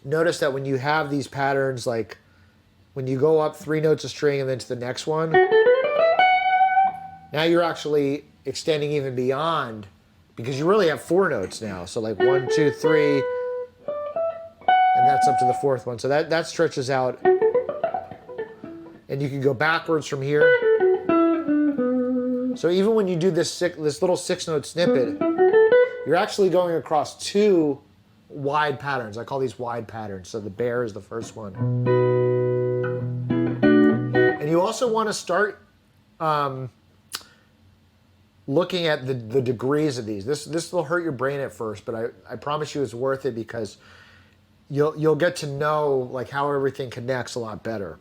notice that when you have these patterns, like when you go up 3 notes of string and then to the next one, now you're actually extending even beyond, because you really have 4 notes now. So like 1, 2, 3, and that's up to the 4th one. So that stretches out, and you can go backwards from here. So even when you do this little 6-note snippet, you're actually going across 2 wide patterns. I call these wide patterns. So the bear is the first one. And you also want to start looking at the degrees of these. This will hurt your brain at first, but I promise you it's worth it, because you'll get to know like how everything connects a lot better.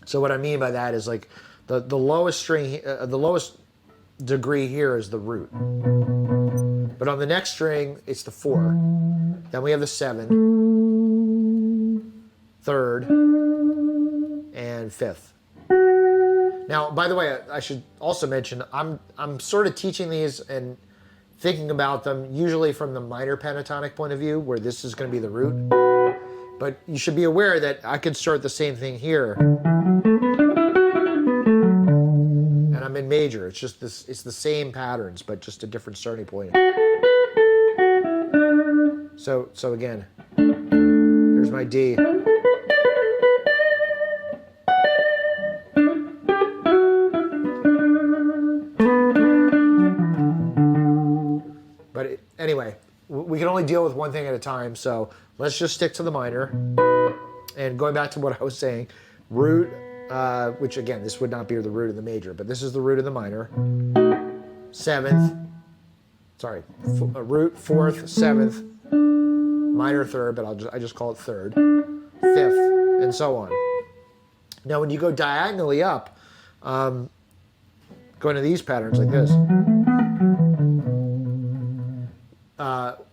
So what I mean by that is like the lowest string, the lowest degree here is the root. But on the next string, it's the 4. Then we have the 7, 3rd, and 5th. Now, by the way, I should also mention, I'm sort of teaching these and thinking about them usually from the minor pentatonic point of view, where this is going to be the root. But you should be aware that I could start the same thing here. And I'm in major. It's just this, it's the same patterns, but just a different starting point. So again, there's my D. But anyway, we can only deal with one thing at a time, so let's just stick to the minor. And going back to what I was saying, root, which again, this would not be the root of the major, but this is the root of the minor. 7th, sorry, root, 4th, 7th, minor 3rd, but I just call it 3rd, 5th, and so on. Now, when you go diagonally up, going to these patterns like this,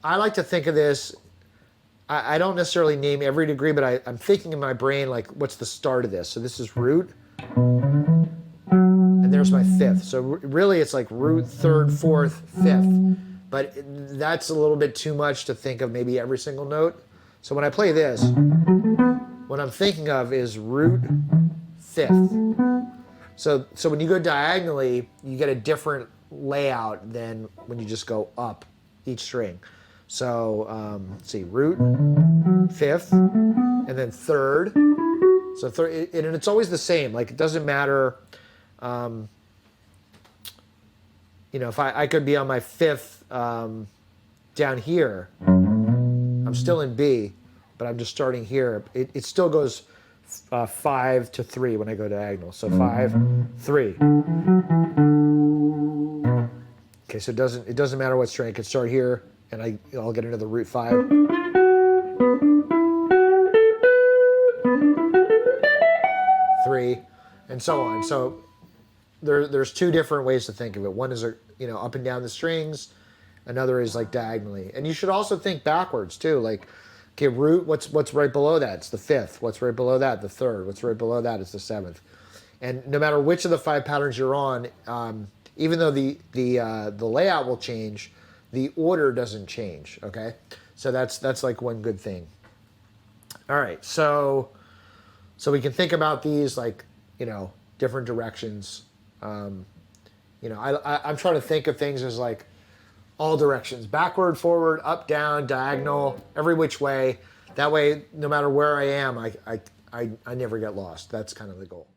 I like to think of this, I don't necessarily name every degree, but I'm thinking in my brain, like, what's the start of this? So this is root, and there's my 5th. So really, it's like root, 3rd, 4th, 5th. But that's a little bit too much to think of maybe every single note. So when I play this, what I'm thinking of is root, 5th. So when you go diagonally, you get a different layout than when you just go up each string. So let's see, root, 5th, and then 3rd. So third, and it's always the same. Like, it doesn't matter. You know, if I could be on my 5th down here, I'm still in B, but I'm just starting here. It still goes 5 to 3 when I go diagonal. So 5, 3. Okay, so it doesn't matter what string. I can start here, and I'll get into the root 5. 3, and so on. So there's 2 different ways to think of it. One is, you know, up and down the strings. Another is like diagonally. And you should also think backwards too. Like, okay, root, what's right below that? It's the 5th. What's right below that? The 3rd. What's right below that? It's the 7th. And no matter which of the 5 patterns you're on, even though the layout will change, the order doesn't change. Okay, so that's like one good thing. All right, so we can think about these like, you know, different directions. You know, I'm trying to think of things as like all directions, backward, forward, up, down, diagonal, every which way. That way, no matter where I am, I never get lost. That's kind of the goal.